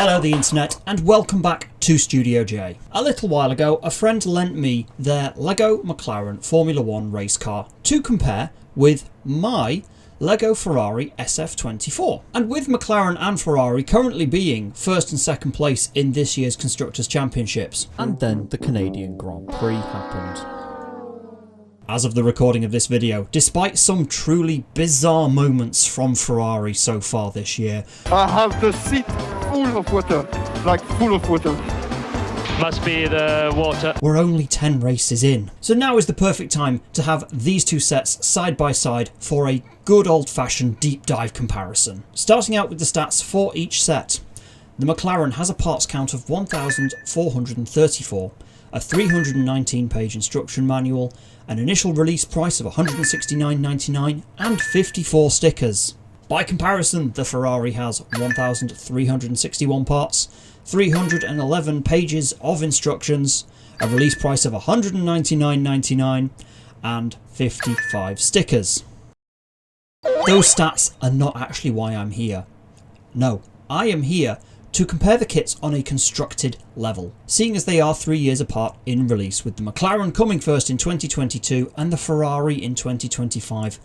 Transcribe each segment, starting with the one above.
Hello the internet and welcome back to Studio J. A little while ago a friend lent me their Lego McLaren Formula 1 race car to compare with my Lego Ferrari SF24. And with McLaren and Ferrari currently being first and second place in this year's Constructors' Championships, and then the Canadian Grand Prix happened. As of the recording of this video, despite some truly bizarre moments from Ferrari so far this year, I have the seat full of water, like full of water. Must be the water. we're only 10 races in. So now is the perfect time to have these two sets side by side for a good old-fashioned deep dive comparison. Starting out with the stats for each set. The McLaren has a parts count of 1,434, a 319-page instruction manual, an initial release price of $169.99 and 54 stickers. By comparison, the Ferrari has 1,361 parts, 311 pages of instructions, a release price of $199.99 and 55 stickers. Those stats are not actually why I'm here. No, I am here to compare the kits on a constructed level, seeing as they are 3 years apart in release, with the McLaren coming first in 2022 and the Ferrari in 2025,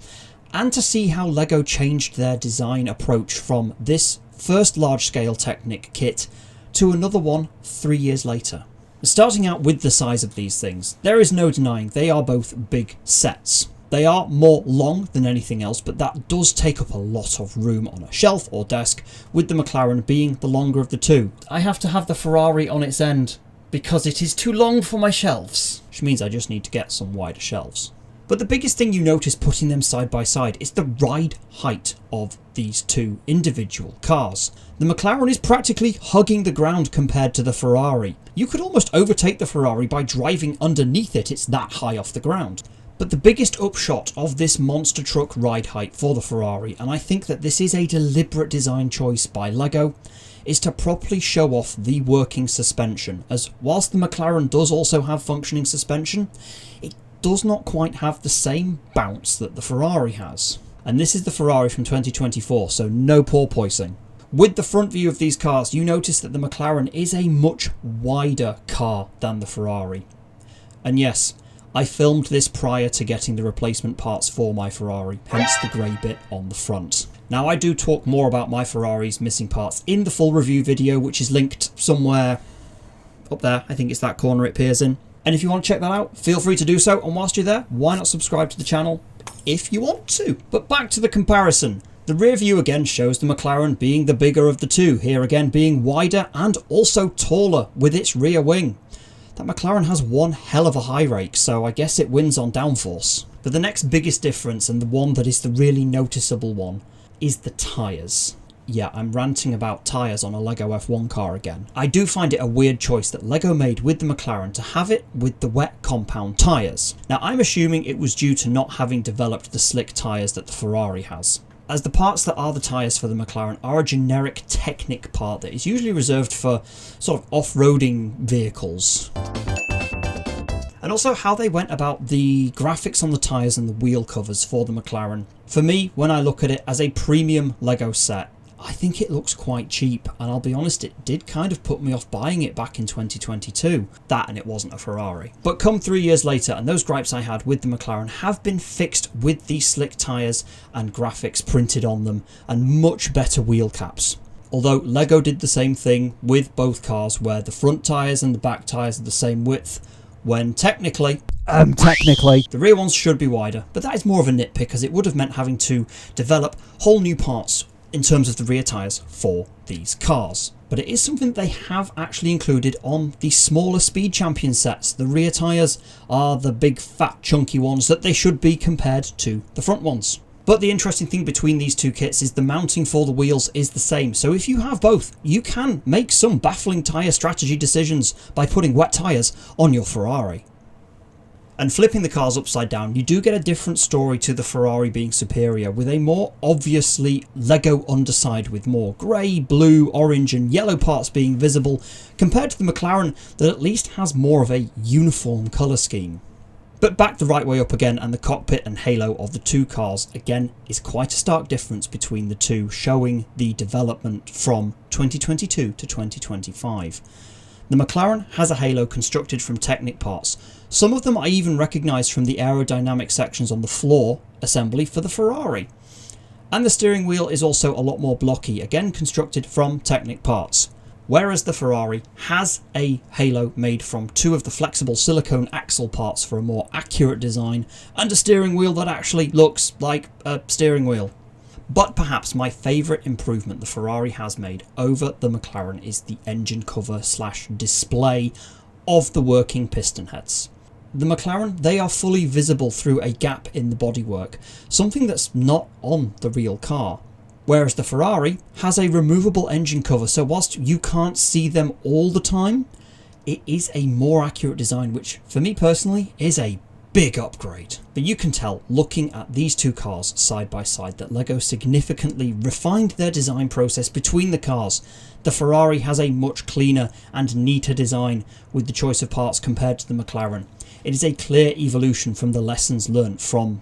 and to see how LEGO changed their design approach from this first large-scale Technic kit to another one 3 years later. Starting out with the size of these things, there is no denying they are both big sets. They are more long than anything else, but that does take up a lot of room on a shelf or desk, with the McLaren being the longer of the two. I have to have the Ferrari on its end because it is too long for my shelves, which means I just need to get some wider shelves. But the biggest thing you notice putting them side by side is the ride height of these two individual cars. The McLaren is practically hugging the ground compared to the Ferrari. You could almost overtake the Ferrari by driving underneath it, it's that high off the ground. But the biggest upshot of this monster truck ride height for the Ferrari, and I think that this is a deliberate design choice by LEGO, is to properly show off the working suspension, as whilst the McLaren does also have functioning suspension, it does not quite have the same bounce that the Ferrari has. And this is the Ferrari from 2024, so no porpoising. With the front view of these cars, you notice that the McLaren is a much wider car than the Ferrari. And yes, I filmed this prior to getting the replacement parts for my Ferrari, hence the grey bit on the front. Now I do talk more about my Ferrari's missing parts in the full review video, which is linked somewhere up there. I think it's that corner it appears in. And if you want to check that out, feel free to do so. And whilst you're there, why not subscribe to the channel if you want to? But back to the comparison. The rear view again shows the McLaren being the bigger of the two, here again being wider and also taller with its rear wing. That McLaren has one hell of a high rake, so I guess it wins on downforce. But the next biggest difference, and the one that is the really noticeable one, is the tyres. Yeah, I'm ranting about tyres on a LEGO F1 car again. I do find it a weird choice that LEGO made with the McLaren to have it with the wet compound tyres. Now I'm assuming it was due to not having developed the slick tyres that the Ferrari has, as the parts that are the tyres for the McLaren are a generic Technic part that is usually reserved for sort of off-roading vehicles. And also how they went about the graphics on the tyres and the wheel covers for the McLaren. For me, when I look at it as a premium LEGO set, I think it looks quite cheap, and I'll be honest, it did kind of put me off buying it back in 2022. That, and it wasn't a Ferrari. But come 3 years later, and those gripes I had with the McLaren have been fixed with these slick tyres and graphics printed on them, and much better wheel caps. Although LEGO did the same thing with both cars, where the front tyres and the back tyres are the same width, when technically the rear ones should be wider. But that is more of a nitpick, as it would have meant having to develop whole new parts in terms of the rear tyres for these cars. But it is something that they have actually included on the smaller Speed Champion sets. The rear tyres are the big fat chunky ones that they should be compared to the front ones. But the interesting thing between these two kits is the mounting for the wheels is the same. So if you have both, you can make some baffling tyre strategy decisions by putting wet tyres on your Ferrari. And flipping the cars upside down, you do get a different story to the Ferrari being superior, with a more obviously LEGO underside with more grey, blue, orange and yellow parts being visible, compared to the McLaren that at least has more of a uniform colour scheme. but back the right way up again, and the cockpit and halo of the two cars again is quite a stark difference between the two, showing the development from 2022 to 2025. The McLaren has a halo constructed from Technic parts. Some of them I even recognise from the aerodynamic sections on the floor assembly for the Ferrari. And the steering wheel is also a lot more blocky, again constructed from Technic parts. Whereas the Ferrari has a halo made from two of the flexible silicone axle parts for a more accurate design, and a steering wheel that actually looks like a steering wheel. But perhaps my favourite improvement the Ferrari has made over the McLaren is the engine cover / display of the working piston heads. The McLaren, they are fully visible through a gap in the bodywork, something that's not on the real car. Whereas the Ferrari has a removable engine cover, so whilst you can't see them all the time, it is a more accurate design, which for me personally is a big upgrade. But you can tell looking at these two cars side by side that LEGO significantly refined their design process between the cars. The Ferrari has a much cleaner and neater design with the choice of parts compared to the McLaren. It is a clear evolution from the lessons learnt from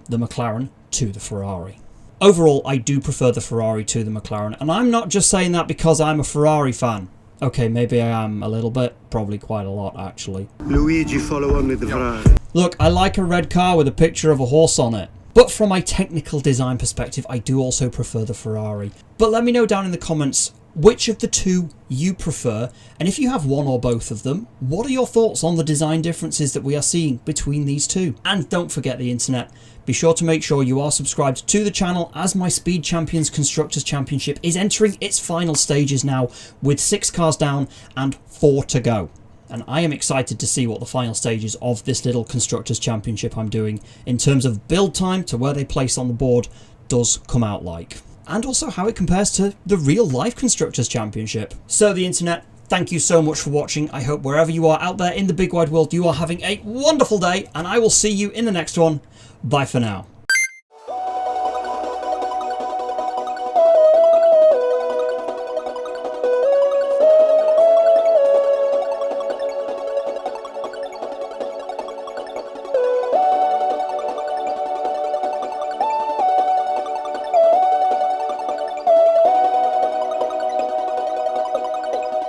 the McLaren to the Ferrari. Overall, I do prefer the Ferrari to the McLaren, and I'm not just saying that because I'm a Ferrari fan. Okay, maybe I am a little bit, probably quite a lot actually. Luigi, follow on with the Ferrari. Look, I like a red car with a picture of a horse on it. But from a technical design perspective, I do also prefer the Ferrari. But let me know down in the comments which of the two you prefer, and if you have one or both of them, what are your thoughts on the design differences that we are seeing between these two? And don't forget the internet. Be sure to make sure you are subscribed to the channel, as my Speed Champions Constructors Championship is entering its final stages now, with 6 cars down and 4 to go. And I am excited to see what the final stages of this little Constructors Championship I'm doing in terms of build time to where they place on the board does come out like. And also how it compares to the real life Constructors Championship. So the internet, thank you so much for watching. I hope wherever you are out there in the big wide world, you are having a wonderful day, and I will see you in the next one. Bye for now.